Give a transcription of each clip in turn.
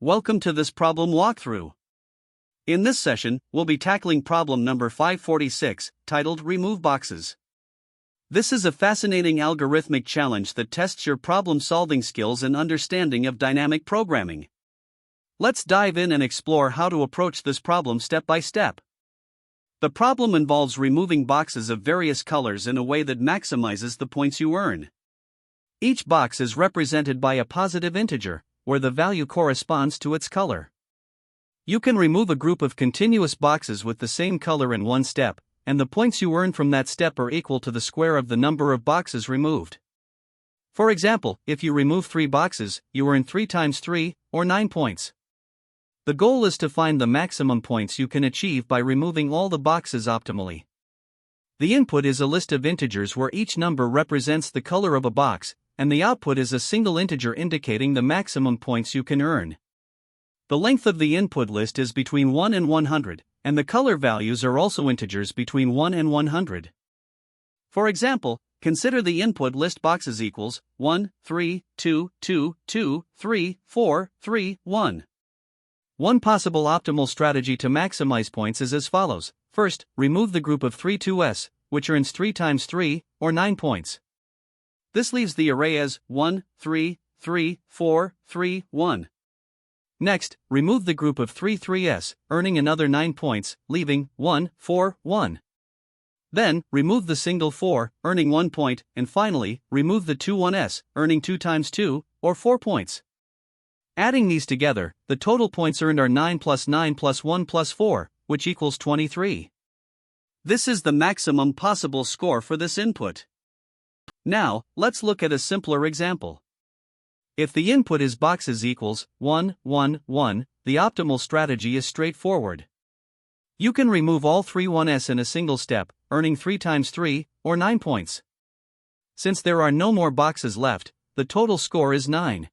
Welcome to this problem walkthrough. In this session, we'll be tackling problem number 546, titled Remove Boxes. This is a fascinating algorithmic challenge that tests your problem-solving skills and understanding of dynamic programming. Let's dive in and explore how to approach this problem step by step. The problem involves removing boxes of various colors in a way that maximizes the points you earn. Each box is represented by a positive integer, where the value corresponds to its color. You can remove a group of continuous boxes with the same color in one step, and the points you earn from that step are equal to the square of the number of boxes removed. For example, if you remove 3 boxes, you earn 3 times 3, or 9 points. The goal is to find the maximum points you can achieve by removing all the boxes optimally. The input is a list of integers where each number represents the color of a box, and the output is a single integer indicating the maximum points you can earn. The length of the input list is between 1 and 100, and the color values are also integers between 1 and 100. For example, consider the input list boxes equals 1, 3, 2, 2, 2, 3, 4, 3, 1. One possible optimal strategy to maximize points is as follows. First, remove the group of 3 2s, which earns 3 times 3, or 9 points. This leaves the array as 1, 3, 3, 4, 3, 1. Next, remove the group of 3 3s, earning another 9 points, leaving 1, 4, 1. Then, remove the single 4, earning 1 point, and finally, remove the 2 1s, earning 2 times 2, or 4 points. Adding these together, the total points earned are 9 plus 9 plus 1 plus 4, which equals 23. This is the maximum possible score for this input. Now, let's look at a simpler example. If the input is boxes equals 1, 1, 1, the optimal strategy is straightforward. You can remove all 3 1s in a single step, earning 3 times 3, or 9 points. Since there are no more boxes left, the total score is 9.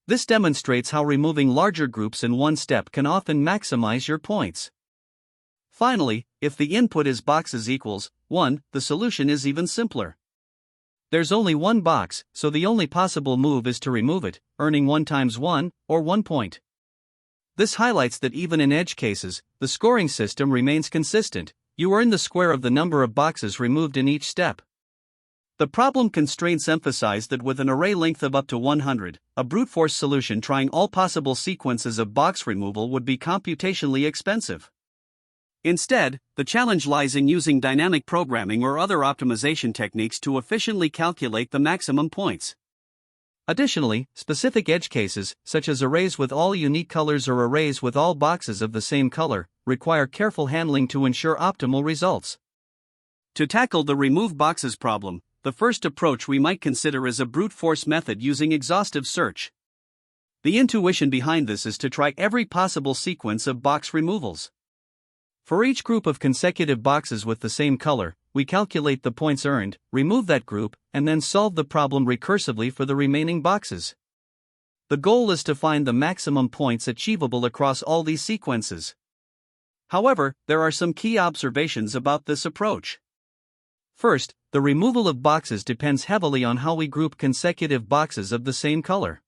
This demonstrates how removing larger groups in one step can often maximize your points. Finally, if the input is boxes equals 1, the solution is even simpler. There's only one box, so the only possible move is to remove it, earning 1 times 1, or 1 point. This highlights that even in edge cases, the scoring system remains consistent. You earn the square of the number of boxes removed in each step. The problem constraints emphasize that with an array length of up to 100, a brute force solution trying all possible sequences of box removal would be computationally expensive. Instead, the challenge lies in using dynamic programming or other optimization techniques to efficiently calculate the maximum points. Additionally, specific edge cases, such as arrays with all unique colors or arrays with all boxes of the same color, require careful handling to ensure optimal results. To tackle the remove boxes problem, the first approach we might consider is a brute force method using exhaustive search. The intuition behind this is to try every possible sequence of box removals. For each group of consecutive boxes with the same color, we calculate the points earned, remove that group, and then solve the problem recursively for the remaining boxes. The goal is to find the maximum points achievable across all these sequences. However, there are some key observations about this approach. First, the removal of boxes depends heavily on how we group consecutive boxes of the same color.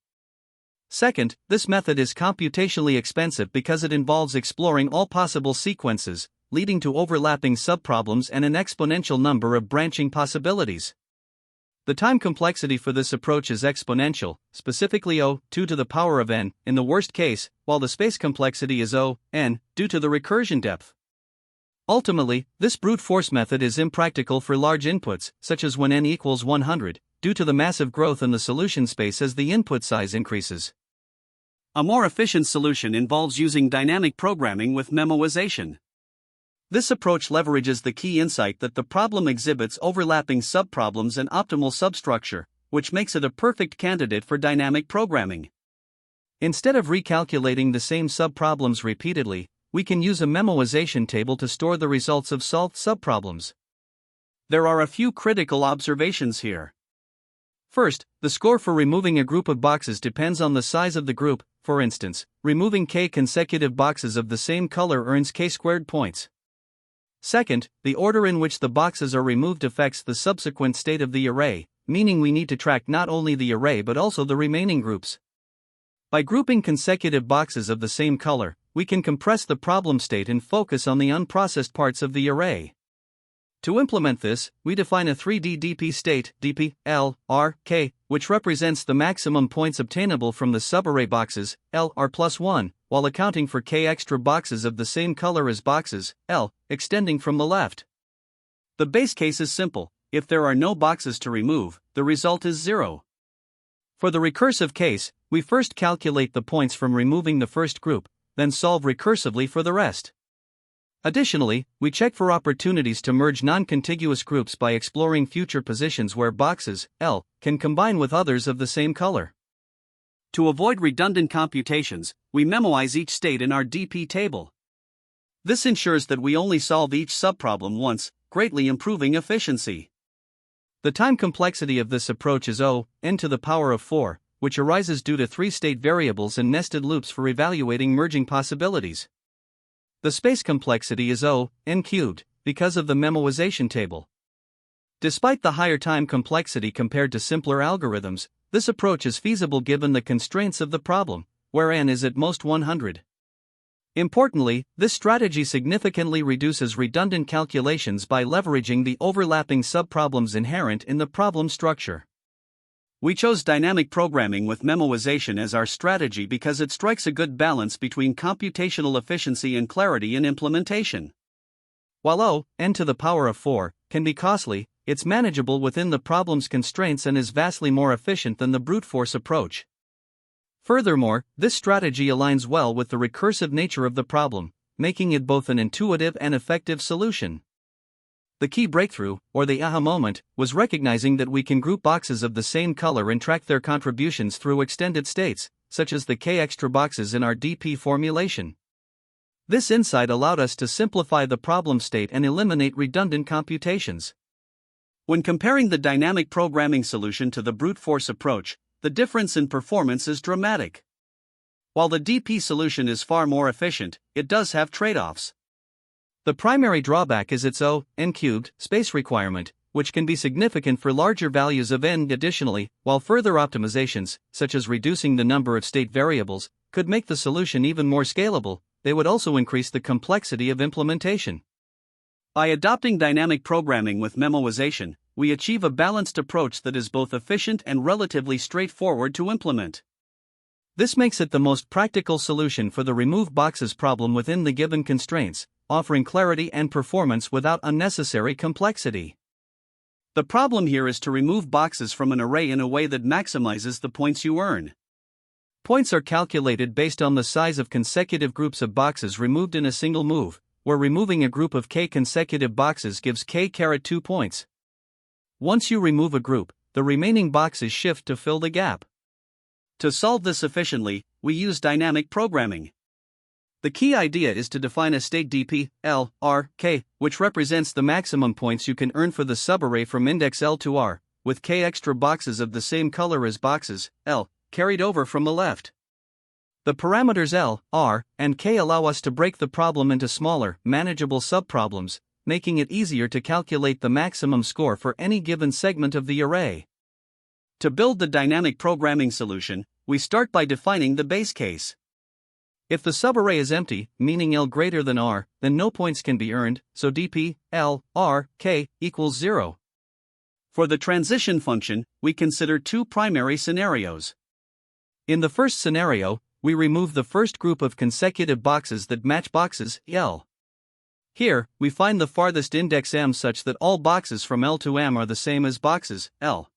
Second, this method is computationally expensive because it involves exploring all possible sequences, leading to overlapping subproblems and an exponential number of branching possibilities. The time complexity for this approach is exponential, specifically O(2 to the power of n) in the worst case, while the space complexity is O(n) due to the recursion depth. Ultimately, this brute force method is impractical for large inputs, such as when n equals 100, due to the massive growth in the solution space as the input size increases. A more efficient solution involves using dynamic programming with memoization. This approach leverages the key insight that the problem exhibits overlapping subproblems and optimal substructure, which makes it a perfect candidate for dynamic programming. Instead of recalculating the same subproblems repeatedly, we can use a memoization table to store the results of solved subproblems. There are a few critical observations here. First, the score for removing a group of boxes depends on the size of the group. For instance, removing k consecutive boxes of the same color earns k² points. Second, the order in which the boxes are removed affects the subsequent state of the array, meaning we need to track not only the array but also the remaining groups. By grouping consecutive boxes of the same color, we can compress the problem state and focus on the unprocessed parts of the array. To implement this, we define a 3D DP state, dp, L, R, K, which represents the maximum points obtainable from the subarray boxes, L, R plus 1, while accounting for K extra boxes of the same color as boxes, L, extending from the left. The base case is simple: if there are no boxes to remove, the result is 0. For the recursive case, we first calculate the points from removing the first group, then solve recursively for the rest. Additionally, we check for opportunities to merge non-contiguous groups by exploring future positions where boxes, L, can combine with others of the same color. To avoid redundant computations, we memoize each state in our DP table. This ensures that we only solve each subproblem once, greatly improving efficiency. The time complexity of this approach is n to the power of 4, which arises due to 3 state variables and nested loops for evaluating merging possibilities. The space complexity is n cubed, because of the memoization table. Despite the higher time complexity compared to simpler algorithms, this approach is feasible given the constraints of the problem, where n is at most 100. Importantly, this strategy significantly reduces redundant calculations by leveraging the overlapping subproblems inherent in the problem structure. We chose dynamic programming with memoization as our strategy because it strikes a good balance between computational efficiency and clarity in implementation. While n to the power of 4 can be costly, it's manageable within the problem's constraints and is vastly more efficient than the brute force approach. Furthermore, this strategy aligns well with the recursive nature of the problem, making it both an intuitive and effective solution. The key breakthrough, or the aha moment, was recognizing that we can group boxes of the same color and track their contributions through extended states, such as the K extra boxes in our DP formulation. This insight allowed us to simplify the problem state and eliminate redundant computations. When comparing the dynamic programming solution to the brute force approach, the difference in performance is dramatic. While the DP solution is far more efficient, it does have trade-offs. The primary drawback is its n cubed space requirement, which can be significant for larger values of n. Additionally, while further optimizations, such as reducing the number of state variables, could make the solution even more scalable, they would also increase the complexity of implementation. By adopting dynamic programming with memoization, we achieve a balanced approach that is both efficient and relatively straightforward to implement. This makes it the most practical solution for the remove boxes problem within the given constraints, offering clarity and performance without unnecessary complexity. The problem here is to remove boxes from an array in a way that maximizes the points you earn. Points are calculated based on the size of consecutive groups of boxes removed in a single move, where removing a group of k consecutive boxes gives k-2 points. Once you remove a group, the remaining boxes shift to fill the gap. To solve this efficiently, we use dynamic programming. The key idea is to define a state dp, L, R, K, which represents the maximum points you can earn for the subarray from index L to R, with k extra boxes of the same color as boxes, L, carried over from the left. The parameters L, R, and K allow us to break the problem into smaller, manageable subproblems, making it easier to calculate the maximum score for any given segment of the array. To build the dynamic programming solution, we start by defining the base case. If the subarray is empty, meaning L greater than R, then no points can be earned, so dp, L, R, K equals 0. For the transition function, we consider two primary scenarios. In the first scenario, we remove the first group of consecutive boxes that match boxes L. Here, we find the farthest index M such that all boxes from L to M are the same as boxes L.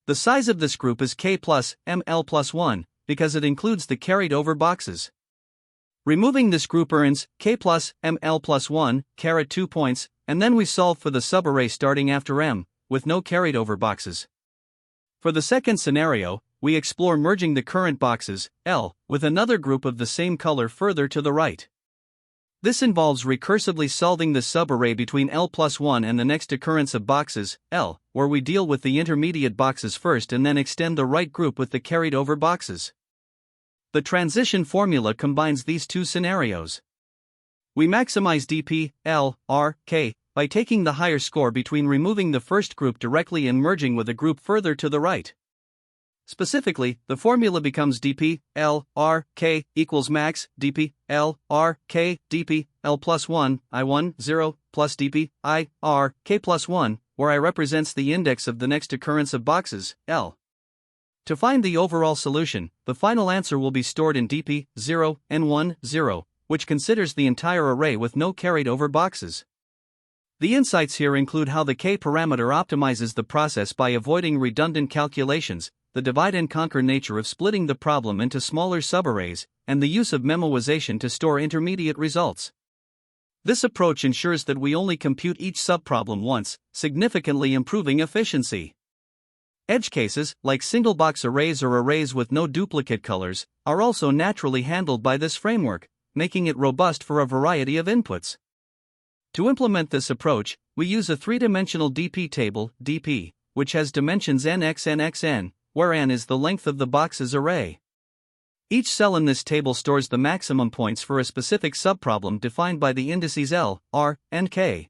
The size of this group is K plus ML plus 1, because it includes the carried over boxes. Removing this group earns k plus ml plus 1, 2 points, and then we solve for the subarray starting after m, with no carried over boxes. For the second scenario, we explore merging the current boxes, L, with another group of the same color further to the right. This involves recursively solving the subarray between L plus 1 and the next occurrence of boxes, L, where we deal with the intermediate boxes first and then extend the right group with the carried over boxes. The transition formula combines these two scenarios. We maximize dp, L, R, K, by taking the higher score between removing the first group directly and merging with a group further to the right. Specifically, the formula becomes dp L R K equals max dp L R K dp L plus 1 I1 0 plus dp I R K plus 1, where I represents the index of the next occurrence of boxes, L. To find the overall solution, the final answer will be stored in dp 0 N1 0, which considers the entire array with no carried over boxes. The insights here include how the K parameter optimizes the process by avoiding redundant calculations, the divide and conquer nature of splitting the problem into smaller subarrays, and the use of memoization to store intermediate results. This approach ensures that we only compute each subproblem once, significantly improving efficiency. Edge cases, like single-box arrays or arrays with no duplicate colors, are also naturally handled by this framework, making it robust for a variety of inputs. To implement this approach, we use a three-dimensional DP table, DP, which has dimensions nxn, where n is the length of the box's array. Each cell in this table stores the maximum points for a specific subproblem defined by the indices L, R, and K.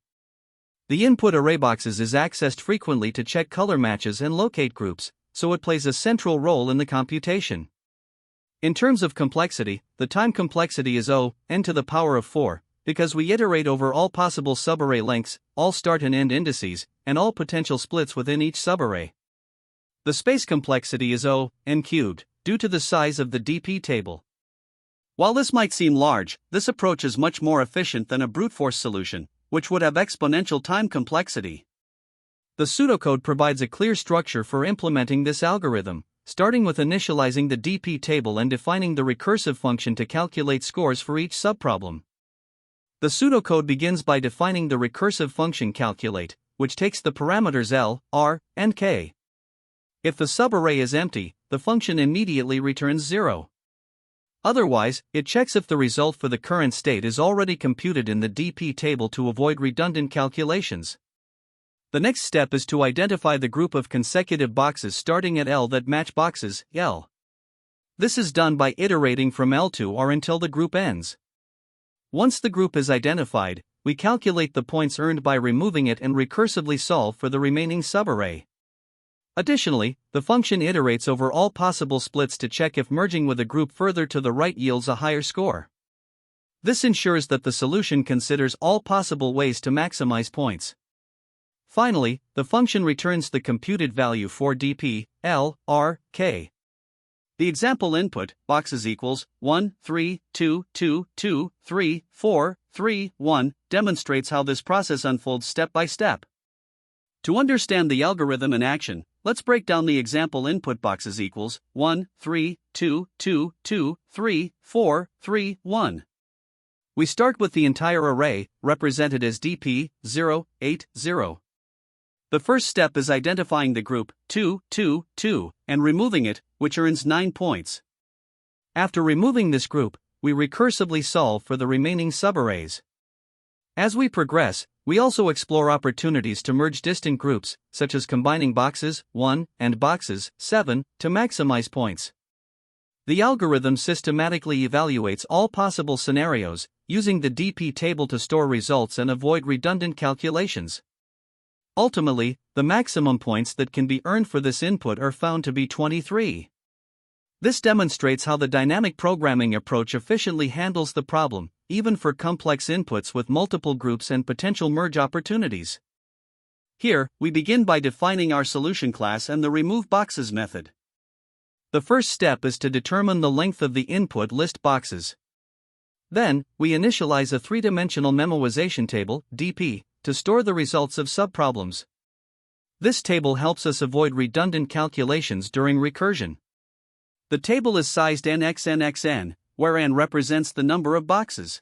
The input array boxes is accessed frequently to check color matches and locate groups, so it plays a central role in the computation. In terms of complexity, the time complexity is O, n to the power of 4, because we iterate over all possible subarray lengths, all start and end indices, and all potential splits within each subarray. The space complexity is O, n cubed, due to the size of the DP table. While this might seem large, this approach is much more efficient than a brute force solution, which would have exponential time complexity. The pseudocode provides a clear structure for implementing this algorithm, starting with initializing the DP table and defining the recursive function to calculate scores for each subproblem. The pseudocode begins by defining the recursive function calculate, which takes the parameters L, R, and K. If the subarray is empty, the function immediately returns 0. Otherwise, it checks if the result for the current state is already computed in the DP table to avoid redundant calculations. The next step is to identify the group of consecutive boxes starting at L that match boxes, L. This is done by iterating from L to R until the group ends. Once the group is identified, we calculate the points earned by removing it and recursively solve for the remaining subarray. Additionally, the function iterates over all possible splits to check if merging with a group further to the right yields a higher score. This ensures that the solution considers all possible ways to maximize points. Finally, the function returns the computed value for dp, L, R, K. The example input, boxes equals 1, 3, 2, 2, 2, 3, 4, 3, 1, demonstrates how this process unfolds step by step. To understand the algorithm in action, let's break down the example input boxes equals 1, 3, 2, 2, 2, 3, 4, 3, 1. We start with the entire array, represented as dp 0, 8, 0. The first step is identifying the group 2, 2, 2, and removing it, which earns 9 points. After removing this group, we recursively solve for the remaining subarrays. As we progress, we also explore opportunities to merge distant groups, such as combining boxes 1 and boxes 7, to maximize points. The algorithm systematically evaluates all possible scenarios, using the DP table to store results and avoid redundant calculations. Ultimately, the maximum points that can be earned for this input are found to be 23. This demonstrates how the dynamic programming approach efficiently handles the problem, even for complex inputs with multiple groups and potential merge opportunities. Here, we begin by defining our solution class and the remove boxes method. The first step is to determine the length of the input list boxes. Then, we initialize a three-dimensional memoization table, DP, to store the results of subproblems. This table helps us avoid redundant calculations during recursion. The table is sized nxn, where n represents the number of boxes.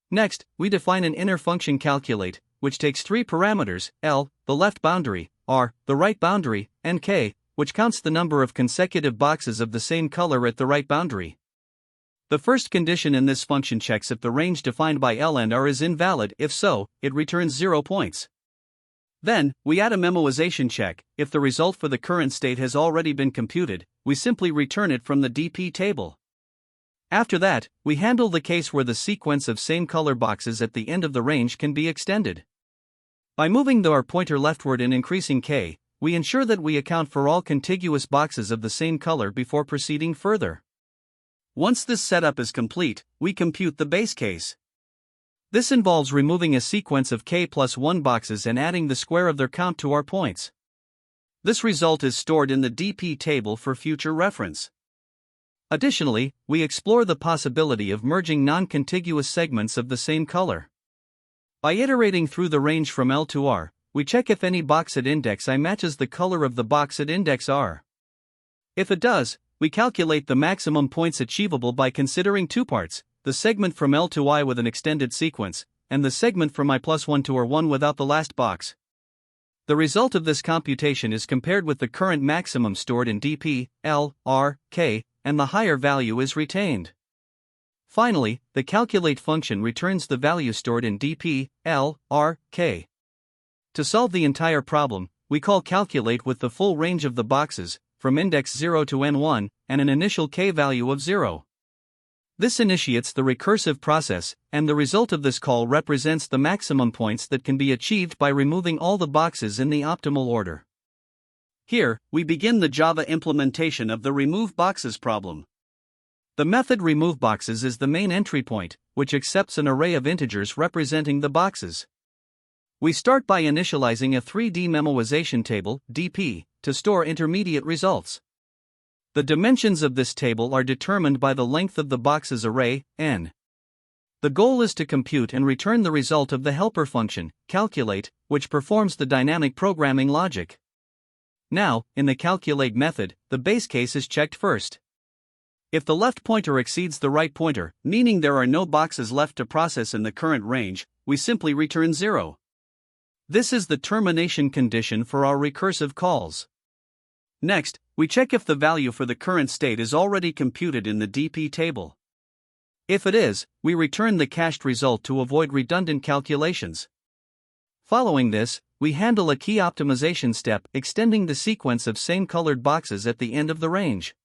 Next, we define an inner function calculate, which takes 3 parameters, L, the left boundary, R, the right boundary, and K, which counts the number of consecutive boxes of the same color at the right boundary. The first condition in this function checks if the range defined by L and R is invalid. If so, it returns 0 points. Then, we add a memoization check. If the result for the current state has already been computed, we simply return it from the DP table. After that, we handle the case where the sequence of same color boxes at the end of the range can be extended. By moving the R pointer leftward and increasing K, we ensure that we account for all contiguous boxes of the same color before proceeding further. Once this setup is complete, we compute the base case. This involves removing a sequence of k+1 boxes and adding the square of their count to our points. This result is stored in the DP table for future reference. Additionally, we explore the possibility of merging non-contiguous segments of the same color. By iterating through the range from L to R, we check if any box at index I matches the color of the box at index R. If it does, we calculate the maximum points achievable by considering two parts, the segment from L to I with an extended sequence, and the segment from I+1 to R1 without the last box. The result of this computation is compared with the current maximum stored in DP, L, R, K, and the higher value is retained. Finally, the calculate function returns the value stored in DP, L, R, K. To solve the entire problem, we call calculate with the full range of the boxes, from index 0 to n1, and an initial k value of 0. This initiates the recursive process, and the result of this call represents the maximum points that can be achieved by removing all the boxes in the optimal order. Here, we begin the Java implementation of the remove boxes problem. The method remove boxes is the main entry point, which accepts an array of integers representing the boxes. We start by initializing a 3D memoization table, DP, to store intermediate results. The dimensions of this table are determined by the length of the boxes array, n. The goal is to compute and return the result of the helper function, calculate, which performs the dynamic programming logic. Now, in the calculate method, the base case is checked first. If the left pointer exceeds the right pointer, meaning there are no boxes left to process in the current range, we simply return 0. This is the termination condition for our recursive calls. Next, we check if the value for the current state is already computed in the DP table. If it is, we return the cached result to avoid redundant calculations. Following this, we handle a key optimization step extending the sequence of same-colored boxes at the end of the range.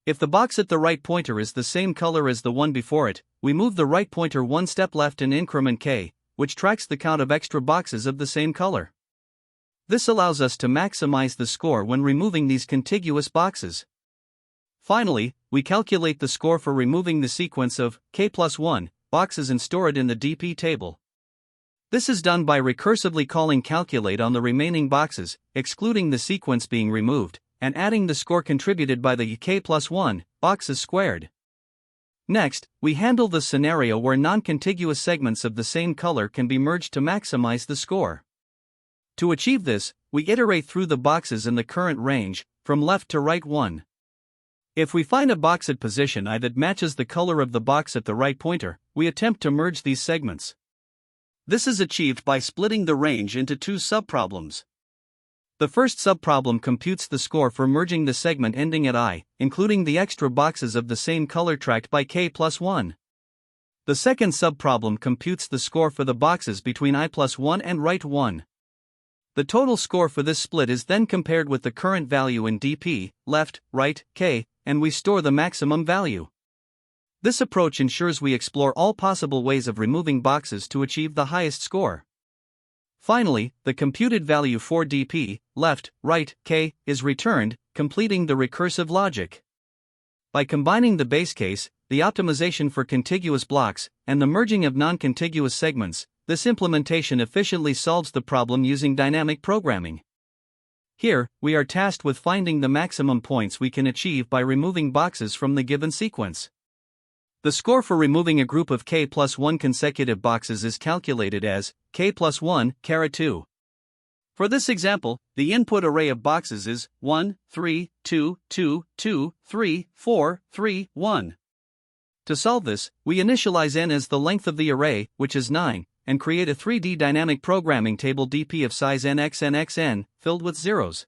If the box at the right pointer is the same color as the one before it, we move the right pointer one step left in increment k, which tracks the count of extra boxes of the same color. This allows us to maximize the score when removing these contiguous boxes. Finally, we calculate the score for removing the sequence of k+1 boxes and store it in the DP table. This is done by recursively calling calculate on the remaining boxes, excluding the sequence being removed, and adding the score contributed by the k+1 boxes squared. Next, we handle the scenario where non-contiguous segments of the same color can be merged to maximize the score. To achieve this, we iterate through the boxes in the current range, from left to right 1. If we find a box at position I that matches the color of the box at the right pointer, we attempt to merge these segments. This is achieved by splitting the range into two subproblems. The first subproblem computes the score for merging the segment ending at I, including the extra boxes of the same color tracked by k+1. The second subproblem computes the score for the boxes between I+1 and right 1. The total score for this split is then compared with the current value in DP, left, right, k, and we store the maximum value. This approach ensures we explore all possible ways of removing boxes to achieve the highest score. Finally, the computed value for DP, left, right, k, is returned, completing the recursive logic. By combining the base case, the optimization for contiguous blocks, and the merging of non-contiguous segments, this implementation efficiently solves the problem using dynamic programming. Here, we are tasked with finding the maximum points we can achieve by removing boxes from the given sequence. The score for removing a group of k+1 consecutive boxes is calculated as k+1, 2. For this example, the input array of boxes is 1, 3, 2, 2, 2, 3, 4, 3, 1. To solve this, we initialize n as the length of the array, which is 9, and create a 3D dynamic programming table DP of size nxnxn, filled with zeros.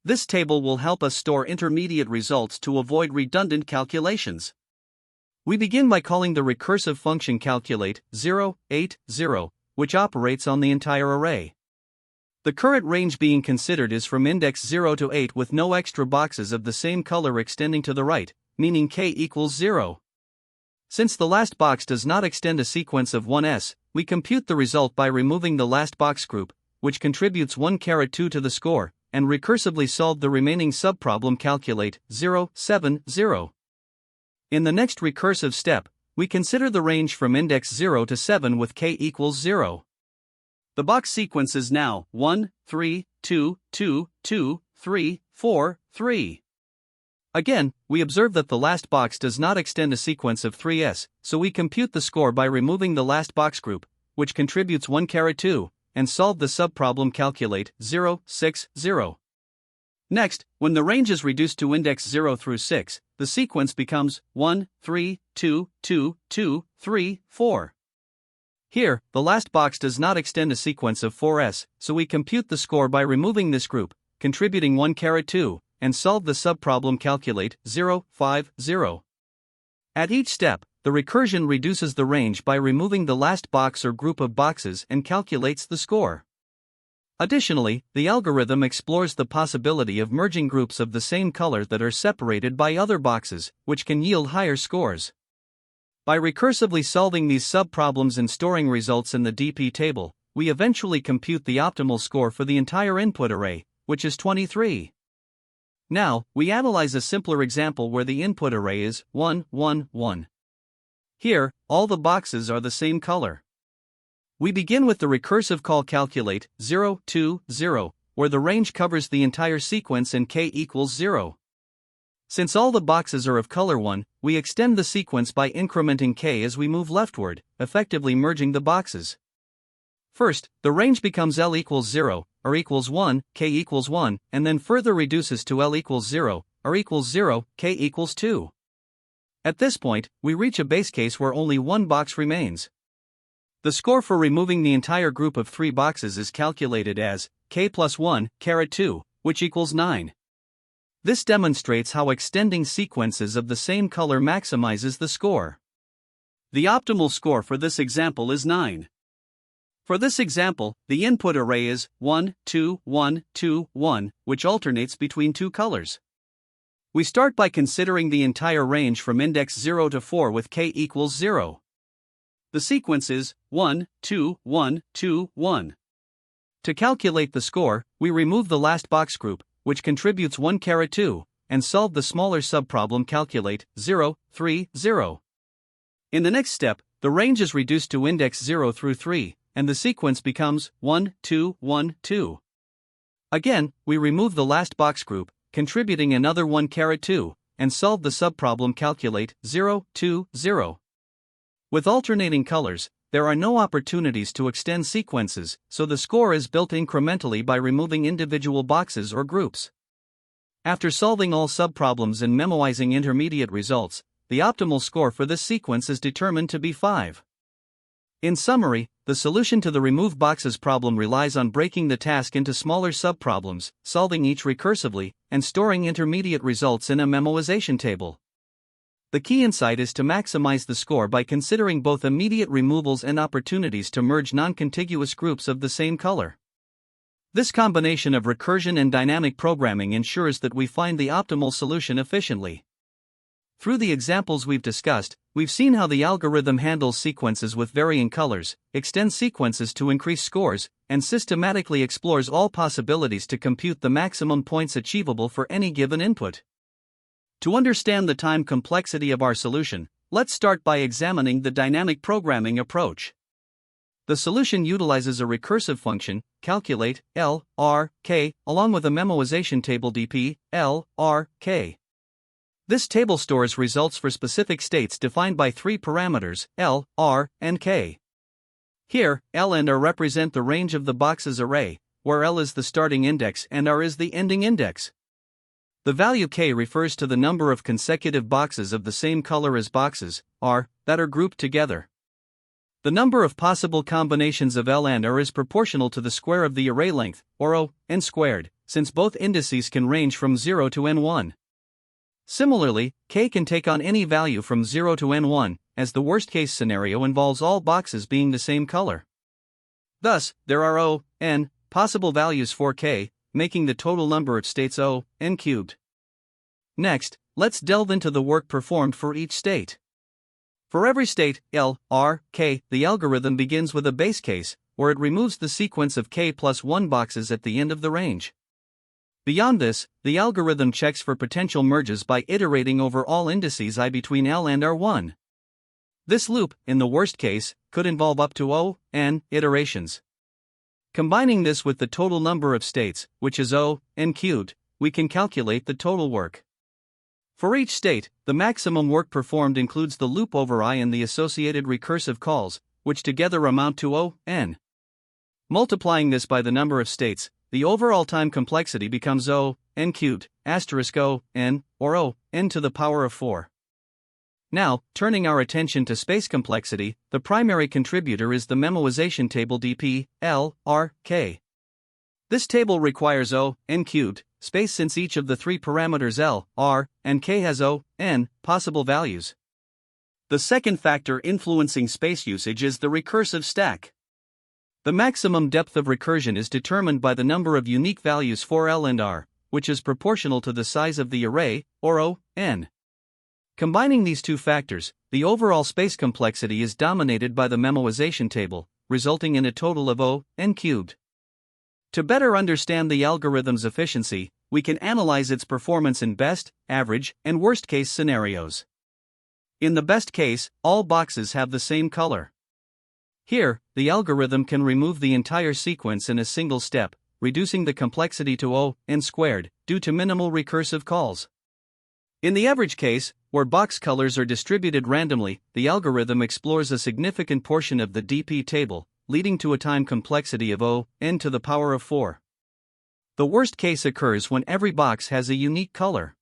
This table will help us store intermediate results to avoid redundant calculations. We begin by calling the recursive function calculate 0, 8, 0, which operates on the entire array. The current range being considered is from index 0 to 8 with no extra boxes of the same color extending to the right, meaning k equals 0. Since the last box does not extend a sequence of 1s, we compute the result by removing the last box group, which contributes 1-2 to the score, and recursively solve the remaining subproblem. Calculate 0, 7, 0. In the next recursive step, we consider the range from index 0 to 7 with k equals 0. The box sequence is now 1, 3, 2, 2, 2, 3, 4, 3. Again, we observe that the last box does not extend a sequence of 3s, so we compute the score by removing the last box group, which contributes 1-2, and solve the subproblem. Calculate 0, 6, 0. Next, when the range is reduced to index 0 through 6, the sequence becomes 1, 3, 2, 2, 2, 3, 4. Here, the last box does not extend a sequence of 4s, so we compute the score by removing this group, contributing 1-2, and solve the subproblem. Calculate 0, 5, 0. At each step, the recursion reduces the range by removing the last box or group of boxes and calculates the score. Additionally, the algorithm explores the possibility of merging groups of the same color that are separated by other boxes, which can yield higher scores. By recursively solving these subproblems and storing results in the DP table, we eventually compute the optimal score for the entire input array, which is 23. Now, we analyze a simpler example where the input array is 1, 1, 1. Here, all the boxes are the same color. We begin with the recursive call calculate 0, 2, 0, where the range covers the entire sequence and k equals 0. Since all the boxes are of color 1, we extend the sequence by incrementing k as we move leftward, effectively merging the boxes. First, the range becomes L equals 0, R equals 1, k equals 1, and then further reduces to L equals 0, R equals 0, k equals 2. At this point, we reach a base case where only one box remains. The score for removing the entire group of 3 boxes is calculated as k plus 1-2, which equals 9. This demonstrates how extending sequences of the same color maximizes the score. The optimal score for this example is 9. For this example, the input array is 1, 2, 1, 2, 1, which alternates between 2 colors. We start by considering the entire range from index 0 to 4 with k equals 0. The sequence is 1, 2, 1, 2, 1. To calculate the score, we remove the last box group, which contributes 1-2, and solve the smaller subproblem. Calculate 0, 3, 0. In the next step, the range is reduced to index 0 through 3, and the sequence becomes 1, 2, 1, 2. Again, we remove the last box group, contributing another 1-2, and solve the subproblem. Calculate 0, 2, 0. With alternating colors, there are no opportunities to extend sequences, so the score is built incrementally by removing individual boxes or groups. After solving all subproblems and memoizing intermediate results, the optimal score for this sequence is determined to be 5. In summary, the solution to the remove boxes problem relies on breaking the task into smaller subproblems, solving each recursively, and storing intermediate results in a memoization table. The key insight is to maximize the score by considering both immediate removals and opportunities to merge non-contiguous groups of the same color. This combination of recursion and dynamic programming ensures that we find the optimal solution efficiently. Through the examples we've discussed, we've seen how the algorithm handles sequences with varying colors, extends sequences to increase scores, and systematically explores all possibilities to compute the maximum points achievable for any given input. To understand the time complexity of our solution, let's start by examining the dynamic programming approach. The solution utilizes a recursive function, calculate, L, R, K, along with a memoization table dp, L, R, K. This table stores results for specific states defined by 3 parameters, L, R, and K. Here, L and R represent the range of the boxes array, where L is the starting index and R is the ending index. The value K refers to the number of consecutive boxes of the same color as boxes, R, that are grouped together. The number of possible combinations of L and R is proportional to the square of the array length, or O, n squared, since both indices can range from 0 to n1. Similarly, K can take on any value from 0 to n1, as the worst-case scenario involves all boxes being the same color. Thus, there are O, n, possible values for K, making the total number of states O, n cubed. Next, let's delve into the work performed for each state. For every state, L, R, K, the algorithm begins with a base case, where it removes the sequence of k plus 1 boxes at the end of the range. Beyond this, the algorithm checks for potential merges by iterating over all indices I between L and R1. This loop, in the worst case, could involve up to O(n) iterations. Combining this with the total number of states, which is O(n) cubed, we can calculate the total work. For each state, the maximum work performed includes the loop over I and the associated recursive calls, which together amount to O(n). Multiplying this by the number of states, the overall time complexity becomes O(n) cubed, asterisk O(n), or O(n) to the power of 4. Now, turning our attention to space complexity, the primary contributor is the memoization table dp, L, R, K. This table requires O(n) cubed space since each of the three parameters L, R, and K has O(n) possible values. The second factor influencing space usage is the recursive stack. The maximum depth of recursion is determined by the number of unique values for L and R, which is proportional to the size of the array, or O(n). Combining these two factors, the overall space complexity is dominated by the memoization table, resulting in a total of O(n) cubed. To better understand the algorithm's efficiency, we can analyze its performance in best, average, and worst-case scenarios. In the best case, all boxes have the same color. Here, the algorithm can remove the entire sequence in a single step, reducing the complexity to O(n) squared, due to minimal recursive calls. In the average case, where box colors are distributed randomly, the algorithm explores a significant portion of the dp table, leading to a time complexity of O(n) to the power of 4. The worst case occurs when every box has a unique color.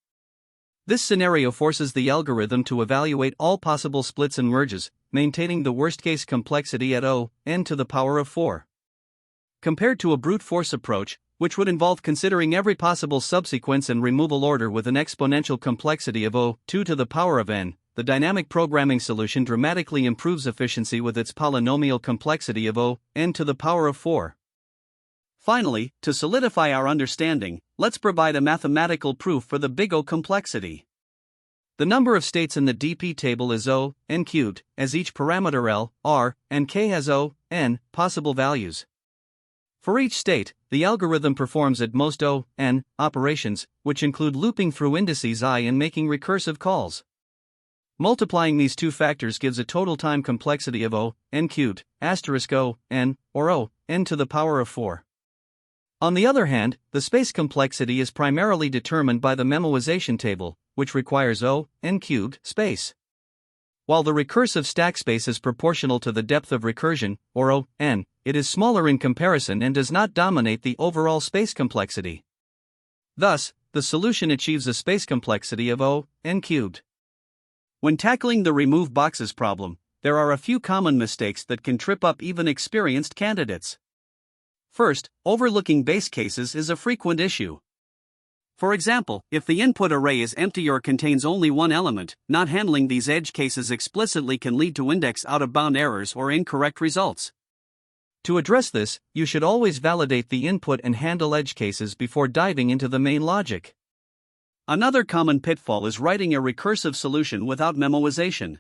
This scenario forces the algorithm to evaluate all possible splits and merges, maintaining the worst case complexity at O(n) to the power of 4. Compared to a brute force approach, which would involve considering every possible subsequence and removal order with an exponential complexity of O(2) to the power of n, the dynamic programming solution dramatically improves efficiency with its polynomial complexity of O(n) to the power of 4. Finally, to solidify our understanding, let's provide a mathematical proof for the big O complexity. The number of states in the dp table is O(n) cubed, as each parameter L, R, and K has O(n) possible values. For each state, the algorithm performs at most O(n) operations, which include looping through indices I and making recursive calls. Multiplying these two factors gives a total time complexity of O(n) cubed, asterisk O(n), or O(n) to the power of 4. On the other hand, the space complexity is primarily determined by the memoization table, which requires O(n) cubed space. While the recursive stack space is proportional to the depth of recursion, or O(n), it is smaller in comparison and does not dominate the overall space complexity. Thus, the solution achieves a space complexity of O(n) cubed. When tackling the remove boxes problem, there are a few common mistakes that can trip up even experienced candidates. First, overlooking base cases is a frequent issue. For example, if the input array is empty or contains only one element, not handling these edge cases explicitly can lead to index out-of-bound errors or incorrect results. To address this, you should always validate the input and handle edge cases before diving into the main logic. Another common pitfall is writing a recursive solution without memoization.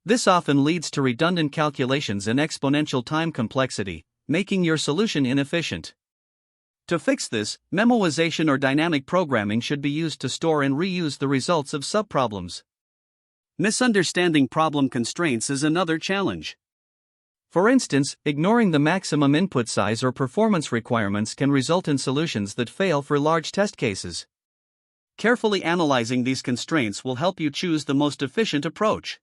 This often leads to redundant calculations and exponential time complexity, making your solution inefficient. To fix this, memoization or dynamic programming should be used to store and reuse the results of subproblems. Misunderstanding problem constraints is another challenge. For instance, ignoring the maximum input size or performance requirements can result in solutions that fail for large test cases. Carefully analyzing these constraints will help you choose the most efficient approach.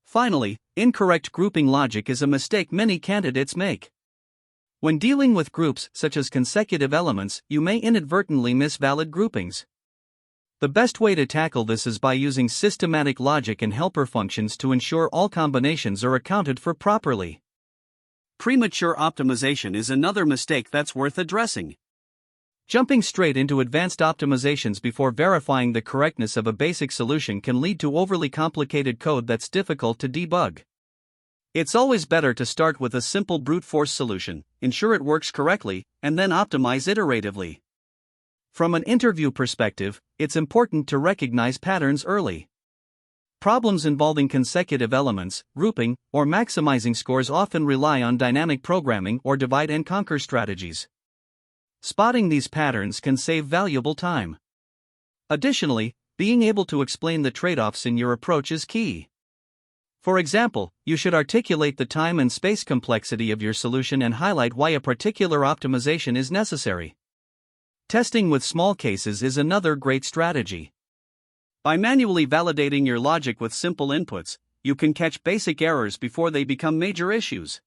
Finally, incorrect grouping logic is a mistake many candidates make. When dealing with groups such as consecutive elements, you may inadvertently miss valid groupings. The best way to tackle this is by using systematic logic and helper functions to ensure all combinations are accounted for properly. Premature optimization is another mistake that's worth addressing. Jumping straight into advanced optimizations before verifying the correctness of a basic solution can lead to overly complicated code that's difficult to debug. It's always better to start with a simple brute force solution, ensure it works correctly, and then optimize iteratively. From an interview perspective, it's important to recognize patterns early. Problems involving consecutive elements, grouping, or maximizing scores often rely on dynamic programming or divide and conquer strategies. Spotting these patterns can save valuable time. Additionally, being able to explain the trade-offs in your approach is key. For example, you should articulate the time and space complexity of your solution and highlight why a particular optimization is necessary. Testing with small cases is another great strategy. By manually validating your logic with simple inputs, you can catch basic errors before they become major issues.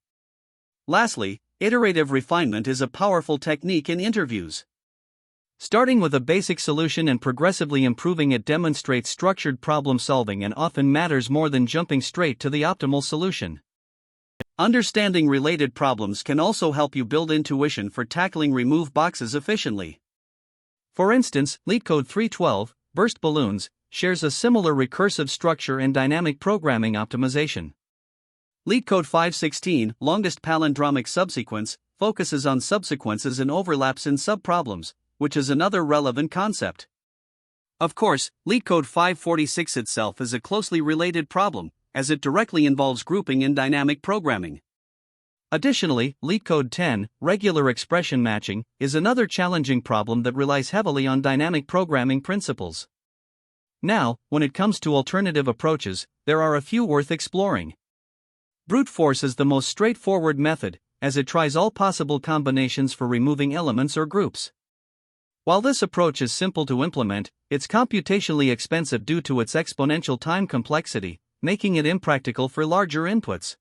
Lastly, iterative refinement is a powerful technique in interviews. Starting with a basic solution and progressively improving it demonstrates structured problem solving and often matters more than jumping straight to the optimal solution. Understanding related problems can also help you build intuition for tackling remove boxes efficiently. For instance, LeetCode 3.12, Burst Balloons, shares a similar recursive structure and dynamic programming optimization. LeetCode 5.16, Longest Palindromic Subsequence, focuses on subsequences and overlaps in subproblems, which is another relevant concept. Of course, LeetCode 5.46 itself is a closely related problem, as it directly involves grouping in dynamic programming. Additionally, LeetCode 10, Regular Expression Matching, is another challenging problem that relies heavily on dynamic programming principles. Now, when it comes to alternative approaches, there are a few worth exploring. Brute force is the most straightforward method, as it tries all possible combinations for removing elements or groups. While this approach is simple to implement, it's computationally expensive due to its exponential time complexity, making it impractical for larger inputs.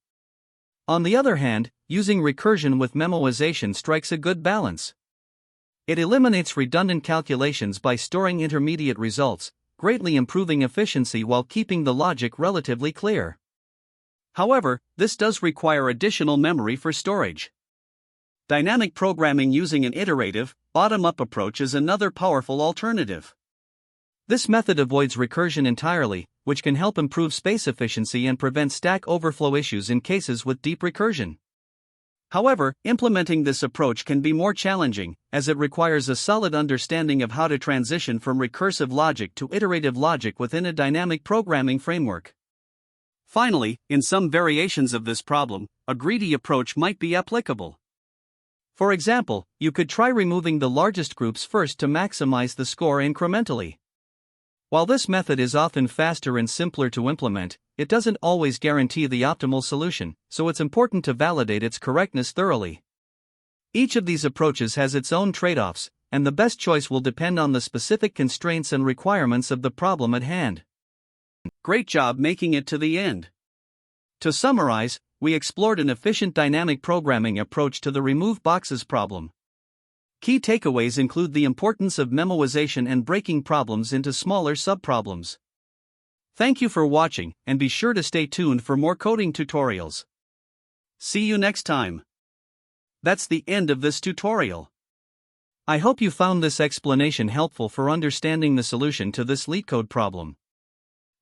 On the other hand, using recursion with memoization strikes a good balance. It eliminates redundant calculations by storing intermediate results, greatly improving efficiency while keeping the logic relatively clear. However, this does require additional memory for storage. Dynamic programming using an iterative, bottom-up approach is another powerful alternative. This method avoids recursion entirely, which can help improve space efficiency and prevent stack overflow issues in cases with deep recursion. However, implementing this approach can be more challenging, as it requires a solid understanding of how to transition from recursive logic to iterative logic within a dynamic programming framework. Finally, in some variations of this problem, a greedy approach might be applicable. For example, you could try removing the largest groups first to maximize the score incrementally. While this method is often faster and simpler to implement, it doesn't always guarantee the optimal solution, so it's important to validate its correctness thoroughly. Each of these approaches has its own trade-offs, and the best choice will depend on the specific constraints and requirements of the problem at hand. Great job making it to the end. To summarize, we explored an efficient dynamic programming approach to the remove boxes problem. Key takeaways include the importance of memoization and breaking problems into smaller subproblems. Thank you for watching, and be sure to stay tuned for more coding tutorials. See you next time. That's the end of this tutorial. I hope you found this explanation helpful for understanding the solution to this LeetCode problem.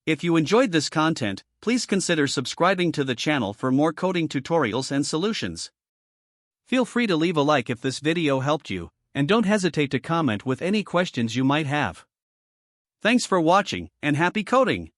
If you enjoyed this content, please consider subscribing to the channel for more coding tutorials and solutions. Feel free to leave a like if this video helped you, and don't hesitate to comment with any questions you might have. Thanks for watching, and happy coding!